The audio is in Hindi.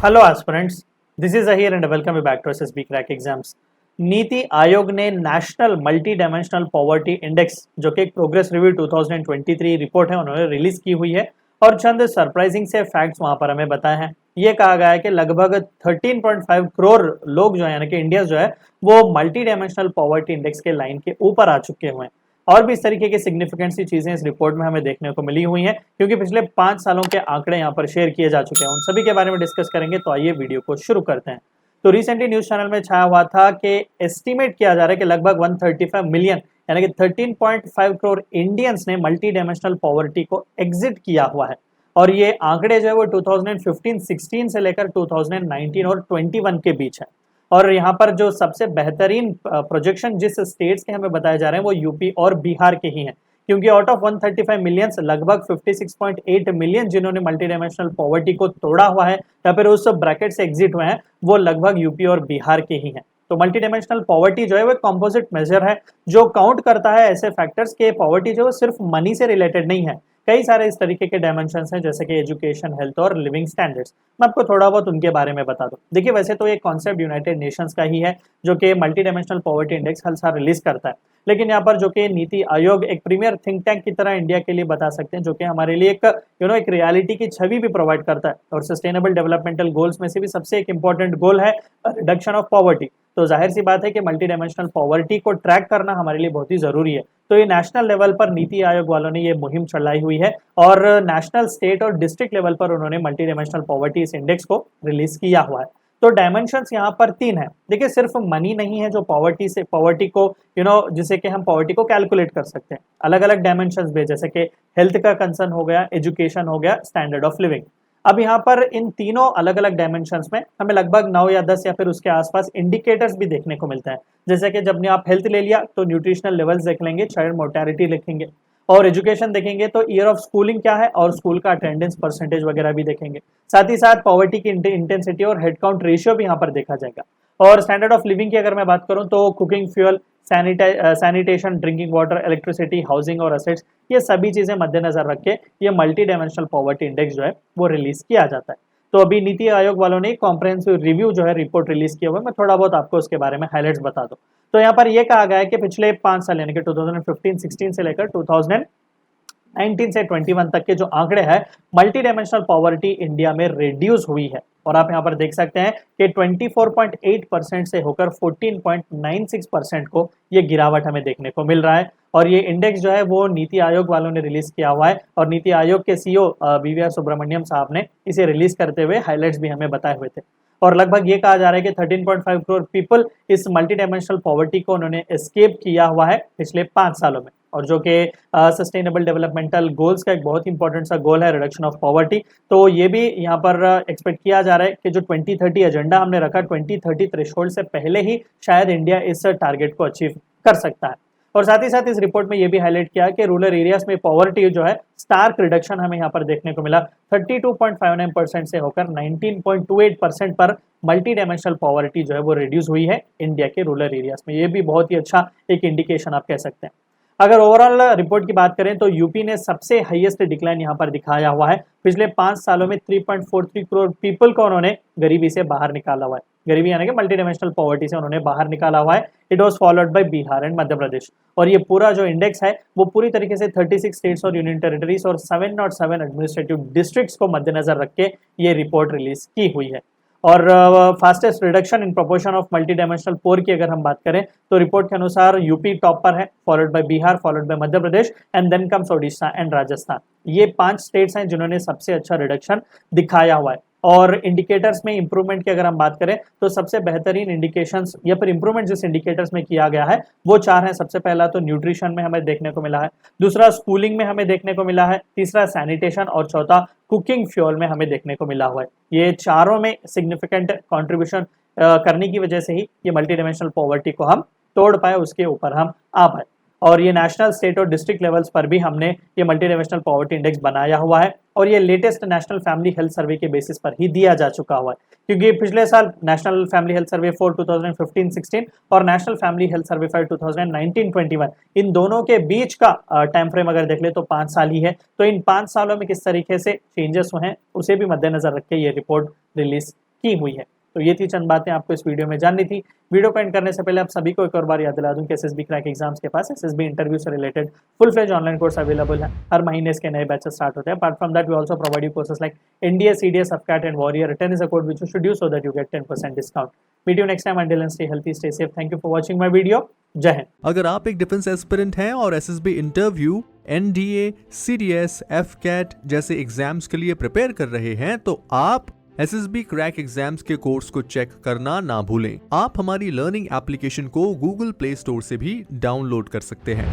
Hello aspirants, this is Ahir and welcome back to SSB crack exams. NITI Aayog ने national multi dimensional poverty index जो कि एक प्रोग्रेस रिव्यू 2023 रिपोर्ट है उन्होंने रिलीज की हुई है और चंद सरप्राइजिंग से फैक्ट्स वहां पर हमें बताए हैं। ये कहा गया है कि लगभग 13.5 करोड़ लोग जो है यानी कि इंडिया जो है वो मल्टी डायमेंशनल पॉवर्टी इंडेक्स के लाइन के ऊपर आ चुके हुए हैं। और भी इस तरीके की सिग्निफिकेंट सी चीजें इस रिपोर्ट में हमें देखने को मिली हुई हैं क्योंकि पिछले 5 सालों के आंकड़े यहाँ पर शेयर किए जा चुके हैं। उन सभी के बारे में डिस्कस करेंगे, तो आइए वीडियो को शुरू करते हैं। तो रिसेंटली न्यूज चैनल में छाया हुआ था कि एस्टिमेट किया जा रहा है कि लगभग 135 मिलियन यानी कि 13.5 करोड़ इंडियंस ने मल्टी डायमेंशनल पॉवर्टी को एग्जिट किया हुआ है। और ये आंकड़े जो है वो 2015-16 से लेकर 2019 और 21 के बीच है। और यहाँ पर जो सबसे बेहतरीन प्रोजेक्शन जिस स्टेट्स के हमें बताए जा रहे हैं वो यूपी और बिहार के ही हैं, क्योंकि आउट ऑफ 135 मिलियंस लगभग 56.8 मिलियन जिन्होंने मल्टी डायमेंशनल पॉवर्टी को तोड़ा हुआ है या फिर उस ब्रैकेट से एग्जिट हुए हैं वो लगभग यूपी और बिहार के ही हैं। तो मल्टी डायमेंशनल पॉवर्टी जो है वो कंपोजिट मेजर है जो काउंट करता है ऐसे फैक्टर्स के पॉवर्टी जो सिर्फ मनी से रिलेटेड नहीं है। कई सारे इस तरीके के डायमेंशंस हैं जैसे कि एजुकेशन, हेल्थ और लिविंग स्टैंडर्ड्स। मैं आपको थोड़ा बहुत उनके बारे में बता दूं। देखिए, वैसे तो ये कॉन्सेप्ट यूनाइटेड नेशंस का ही है जो कि मल्टी डायमेंशनल पॉवर्टी इंडेक्स हर साल रिलीज करता है, लेकिन यहाँ पर जो कि नीति आयोग एक प्रीमियर थिंक टैंक की तरह इंडिया के लिए बता सकते हैं, जो कि हमारे लिए एक एक रियलिटी की छवि भी प्रोवाइड करता है। और सस्टेनेबल डेवलपमेंटल गोल्स में से भी सबसे एक इंपॉर्टेंट गोल है रिडक्शन ऑफ पॉवर्टी। तो जाहिर सी बात है कि मल्टी डायमेंशनल पॉवर्टी को ट्रैक करना हमारे लिए बहुत ही जरूरी है। तो ये नेशनल लेवल पर नीति आयोग वालों ने ये मुहिम चलाई हुई है और नेशनल, स्टेट और डिस्ट्रिक्ट लेवल पर उन्होंने मल्टी डायमेंशनल पॉवर्टी इस इंडेक्स को रिलीज किया हुआ है। तो डायमेंशंस यहाँ पर 3 है। देखिए, सिर्फ मनी नहीं है जो पॉवर्टी को जिसे कि हम पॉवर्टी को कैलकुलेट कर सकते हैं। अलग अलग डायमेंशंस भी, जैसे कि हेल्थ का कंसर्न हो गया, एजुकेशन हो गया, स्टैंडर्ड ऑफ लिविंग। अब यहाँ पर इन तीनों अलग अलग डायमेंशंस में हमें लगभग 9 या 10 या फिर उसके आसपास इंडिकेटर्स भी देखने को मिलते हैं। जैसे कि जब आप हेल्थ ले लिया तो न्यूट्रिशनल लेवल्स देख लेंगे, चाइल्ड मोर्टेलिटी लिखेंगे, और एजुकेशन देखेंगे तो ईयर ऑफ स्कूलिंग क्या है और स्कूल का अटेंडेंस परसेंटेज वगैरह भी देखेंगे। साथ ही साथ पॉवर्टी की इंटेंसिटी और हेड काउंट रेशियो भी यहाँ पर देखा जाएगा। और स्टैंडर्ड ऑफ लिविंग की अगर मैं बात करूँ तो cooking fuel, sanitation, drinking water, electricity, housing और असेट्स, ये सभी चीजें मद्देनजर रख के ये मल्टी डायमेंशनल पॉवर्टी इंडेक्स जो है वो रिलीज किया जाता है। तो अभी नीति आयोग वालों ने कॉम्प्रहेंसिव रिव्यू जो है रिपोर्ट रिलीज किया हुआ है। मैं थोड़ा बहुत आपको उसके बारे में हाईलाइट्स बता दूं। तो यहाँ पर यह कहा गया है कि पिछले 5 साल यानी कि 2015-16 से लेकर 2019 से 21 तक के जो आंकड़े हैं, मल्टी डायमेंशनल पॉवर्टी इंडिया में रिड्यूस हुई है। और आप यहाँ पर देख सकते हैं कि 24.8% से होकर 14.96% को ये गिरावट हमें देखने को मिल रहा है। और ये इंडेक्स जो है वो नीति आयोग वालों ने रिलीज किया हुआ है और नीति आयोग के सीईओ BVR सुब्रमण्यम साहब ने इसे रिलीज करते हुए हाईलाइट्स भी हमें बताए हुए थे। और लगभग ये कहा जा रहा है कि 13.5 करोड़ पीपल इस मल्टी डायमेंशनल पॉवर्टी को उन्होंने एस्केप किया हुआ है पिछले 5 सालों में। और जो कि सस्टेनेबल डेवलपमेंटल गोल्स का एक बहुत इंपॉर्टेंट सा गोल है रिडक्शन ऑफ पॉवर्टी, तो ये भी यहाँ पर एक्सपेक्ट किया जा रहा है कि जो 2030 एजेंडा हमने रखा, 2030 थ्रेशोल्ड से पहले ही शायद इंडिया इस टारगेट को अचीव कर सकता है। और साथ ही साथ इस रिपोर्ट में ये भी हाईलाइट किया कि रूरल एरियाज में पॉवर्टी जो है स्टार्क रिडक्शन हमें यहाँ पर देखने को मिला। 32.59% से होकर 19.28% पर मल्टी डायमेंशनल पॉवर्टी जो है वो रिड्यूस हुई है इंडिया के रूरल एरियाज में। ये भी बहुत ही अच्छा एक इंडिकेशन आप कह सकते हैं। अगर ओवरऑल रिपोर्ट की बात करें तो यूपी ने सबसे हाईएस्ट डिक्लाइन यहाँ पर दिखाया हुआ है। पिछले 5 सालों में 3.43 करोड़ पीपल को उन्होंने गरीबी से बाहर निकाला हुआ है। गरीबी यानी कि मल्टी डायमेंशनल पॉवर्टी से उन्होंने बाहर निकाला हुआ है। It was followed by Bihar and Madhya Pradesh. और ये पूरा जो इंडेक्स है वो पूरी तरीके से 36 स्टेट्स और यूनियन टेरिटरीज और 707 एडमिनिस्ट्रेटिव डिस्ट्रिक्ट्स को मद्देनजर रख के ये रिपोर्ट रिलीज की हुई है। और fastest reduction in proportion of multi dimensional poor की अगर हम बात करें तो रिपोर्ट के अनुसार यूपी टॉप पर है, followed by Bihar, followed by Madhya Pradesh and then comes Odisha and Rajasthan. ये 5 स्टेट्स हैं जिन्होंने सबसे अच्छा रिडक्शन दिखाया हुआ है। और इंडिकेटर्स में इंप्रूवमेंट की अगर हम बात करें तो सबसे बेहतरीन इंडिकेशंस या फिर इंप्रूवमेंट जिस इंडिकेटर्स में किया गया है वो 4 हैं। सबसे पहला तो न्यूट्रिशन में हमें देखने को मिला है, दूसरा स्कूलिंग में हमें देखने को मिला है, तीसरा सैनिटेशन और चौथा कुकिंग फ्यूल में हमें देखने को मिला हुआ है। ये चारों में सिग्निफिकेंट कॉन्ट्रीब्यूशन करने की वजह से ही ये मल्टी डायमेंशनल पॉवर्टी को हम तोड़ पाए, उसके ऊपर हम आ पाए। और ये नेशनल, स्टेट और डिस्ट्रिक्ट लेवल्स पर भी हमने ये मल्टी डायमेंशनल पॉवर्टी इंडेक्स बनाया हुआ है और ये latest national family health survey के बेसिस पर ही दिया जा चुका हुआ है। क्योंकि पिछले साल national family health survey for 2015-16 और national family health survey for 2019-21, इन दोनों के बीच का टाइम फ्रेम अगर देख ले तो 5 साल ही है। तो इन 5 सालों में किस तरीके से चेंजेस हुए हैं उसे भी मद्देनजर रख के ये रिपोर्ट रिलीज की हुई है। तो ये थी चंद बातें आपको इस वीडियो में जाननी थी। वीडियो को एंड करने से पहले आप सभी को एक और बार याद दिला दूं कि एसएसबी क्रैक एग्जाम्स के पास एसएसबी इंटरव्यू से related full fledge online course available है। हर महीने इसके नए बैचेस स्टार्ट होते हैं। Apart from that we also provide you courses like NDA, CDS, AFCAT and warrior. Return is a code which you should use so that you get 10% discount. Meet you next time, until then stay healthy, stay safe. Thank you for watching my video. Jai Hind. अगर आप एक डिफेंस एस्पिरेंट हैं और SSB interview, NDA, CDS, AFCAT जैसे एग्जाम्स के लिए प्रिपेयर कर रहे हैं तो आप एसएसबी क्रैक एग्जाम्स के कोर्स को चेक करना ना भूलें। आप हमारी लर्निंग एप्लीकेशन को गूगल प्ले स्टोर से भी डाउनलोड कर सकते हैं।